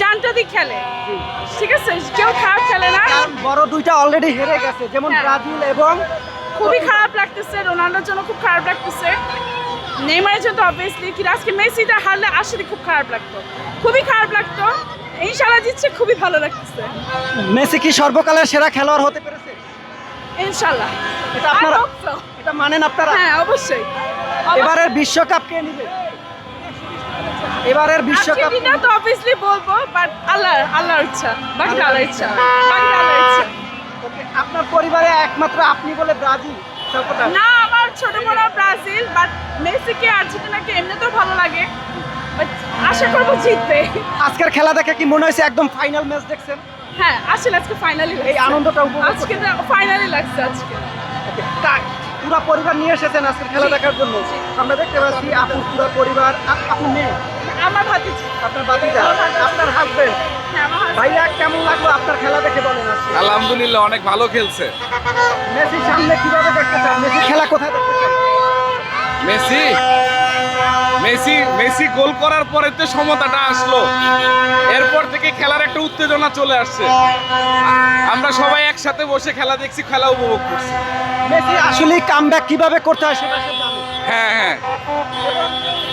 জানটা দিয়ে খেলে, ঠিক আছে, কেউ খারাপ খেলে না। বড় দুইটা অলরেডি হেরে গেছে, যেমন ব্রাজিল এবং খুবই খারাপ লাগতেছে, রোনাল্ডোর জন্য খুব খারাপ লাগতেছে, নেইমারের জন্য অবভিয়াসলি, কিন্তু আজকে মেসিটা হারলে আসলে খুব খারাপ লাগতো, খুবই খারাপ লাগতো। ইনশাআল্লাহ জিতছে, খুবই ভালো লাগতেছে। মেসি কি সর্বকালের সেরা খেলোয়াড় হতে পেরেছে? ইনশাআল্লাহ। এটা আপনারা I hope so. এটা মানেন আপনারা? হ্যাঁ, অবশ্যই। এবারের বিশ্বকাপ কে নেবে? এবারের বিশ্বকাপ আর্জেন্টিনা তো অবভিয়াসলি বলবো, বাট আল্লাহর ইচ্ছা, বাকিটা আল্লাহর ইচ্ছা, বাকিটা আল্লাহর ইচ্ছা। ওকে, আপনার পরিবারে একমাত্র আপনি বলে ব্রাজিল সাপোর্টার? না, আমার ছোট বোন ব্রাজিল, বাট মেসিকে আর্জেন্টিনাকে এমনিতেও ভালো লাগে, বাট আশা করবো জিতবে। আজকের খেলা দেখে কি মনে হয়েছে একদম ফাইনাল ম্যাচ দেখছেন? হ্যাঁ, আসলে আজকে ফাইনালি এই আনন্দটা উপভোগ আজকে ফাইনালি লাগছে আজকে। পুরো পরিবার নিয়ে এসেছেন আজকের খেলা দেখার জন্য? আমরা দেখতে পাচ্ছি আপুর পুরো পরিবার। আপনি মেয়ে? আমার ভাতিজি। আপনার ভাতিজা? আপনার হাজবেন্ড? হ্যাঁ, আমার husband। ভাইয়া কেমন লাগলো আপনার খেলা দেখে বলেন আজকে? আলহামদুলিল্লাহ, অনেক ভালো খেলছে। মেসি সামনে কিভাবে দেখতে চান? মেসি খেলা কোথায় দেখতে চান? মেসি মেসি মেসি গোল করার পরে তো সমতাটা আসলো, এরপর থেকে খেলার একটা উত্তেজনা চলে আসছে। আমরা সবাই একসাথে বসে খেলা দেখছি, খেলা উপভোগ করছি। মেসি আসলে কামব্যাক কিভাবে করতে হয় সেটা সে জানে। হ্যাঁ হ্যাঁ,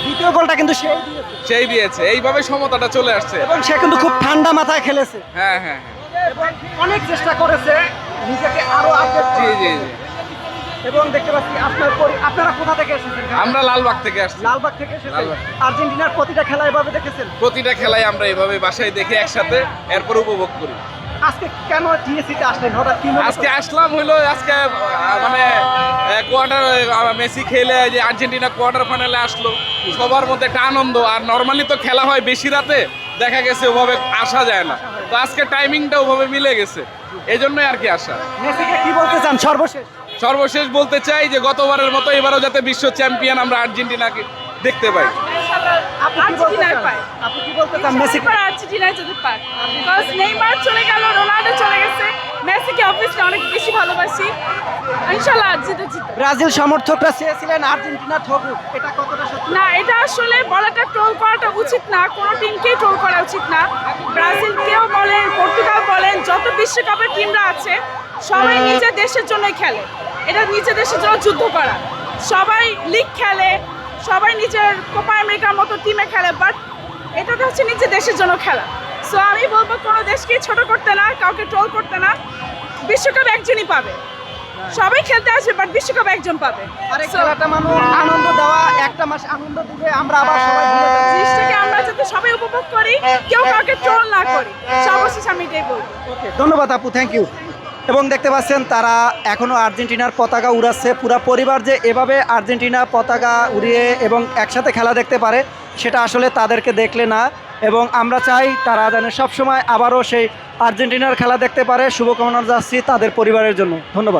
দ্বিতীয় গোলটা কিন্তু সেই দিয়েছে সেই দিয়েছে, এইভাবে সমতাটা চলে আসছে। এবং সে কিন্তু খুব ঠান্ডা মাথায় খেলেছে হ্যাঁ হ্যাঁ এবং অনেক চেষ্টা করেছে নিজেকে আরো আপডেট জি করার। জি জি। এবং দেখতে পাচ্ছি আপনারা কোথা থেকে এসেছেন? আমরা লালবাগ থেকে আসছি। লালবাগ থেকে এসেছেন। লালবাগ। আর্জেন্টিনার প্রতিটা খেলা এভাবে দেখেছেন? প্রতিটা খেলায় আমরা এভাবে বাসায় দেখে একসাথে এরপর উপভোগ করি। আজকে কেন টিএসসিতে আসলেন হঠাৎ? কি মনে আজকে আসলাম হইলো আজকে মানে কোয়ার্টার মেসি খেলে যে আর্জেন্টিনা কোয়ার্টার ফাইনালে আসলো, সবার মধ্যে একটা আনন্দ। আর নর্মালি তো খেলা হয় বেশি রাতে, দেখা গেছে ওভাবে আসা যায় না, তো আজকে টাইমিংটা ওভাবে মিলে গেছে, এই জন্যই আর কি আসা। মেসিকে কি বলতে চান সর্বশেষ? সর্বশেষ বলতে চাই যে গতবারের মতো এবারও যাতে বিশ্ব চ্যাম্পিয়ন আমরা আর্জেন্টিনাকে দেখতে পাই। আপনি কি বলতে আর্জেন্টিনার চান? পায়। আপনি কি বলতে চান মেসি? আর্জেন্টিনায় যদি পাক, বিকজ নেইমার চলে গেল, রোনাল্ডো চলে গেছে, মেসিকে অবভিয়াসলি অনেক বেশি ভালোবাসি। ইনশাআল্লাহ জিতে। ব্রাজিল সমর্থকরা চেয়েছিলেন আর্জেন্টিনা ঠকুক, এটা কতটা সত্যি? না, এটা আসলে বলাটা, ট্রোল করাটা উচিত না, কোনো টিমকেই ট্রোল করা উচিত না। ব্রাজিলকেও বলেন, পর্তুগাল বলেন, যত বিশ্বকাপের টিমরা আছে সবাই নিজের দেশের জন্যই খেলে, এটা নিজের দেশের জন্য যুদ্ধ করা। সবাই লিগ খেলে, সবাই নিজের কোপা আমেরিকার মতো টিমে খেলে, বাট এটা তো হচ্ছে নিজের দেশের জন্য খেলা। সো আমি বলবো কোনো দেশকেই ছোট করতে না, কাউকে ট্রোল করতে না। বিশ্বকাপ একজনই পাবে, সবাই খেলতে আসবে, বাট বিশ্বকাপ একজন পাবে। আরে So, খেলাটা মানুষ আনন্দ দেওয়া, একটা মাস আনন্দ দিবে, আমরা আবার সবাই ভুলে যাবো। জিনিসটাকে আমরা যাতে সবাই উপভোগ করি, কেউ কাউকে ট্রোল না করি, সর্বশেষ আমি এটাই বলবো। ওকে, ধন্যবাদ আপু, থ্যাংক ইউ। এবং দেখতে পাচ্ছেন তারা এখনো আর্জেন্টিনার পতাকা উড়াচ্ছে। পুরা পরিবার যে এভাবে আর্জেন্টিনা পতাকা উড়িয়ে এবং একসাথে খেলা দেখতে পারে, সেটা আসলে তাদেরকে দেখলে না। এবং আমরা চাই তারা যেন সবসময় আবারও সেই আর্জেন্টিনার খেলা দেখতে পারে। শুভকামনা যাচ্ছি তাদের পরিবারের জন্য। ধন্যবাদ।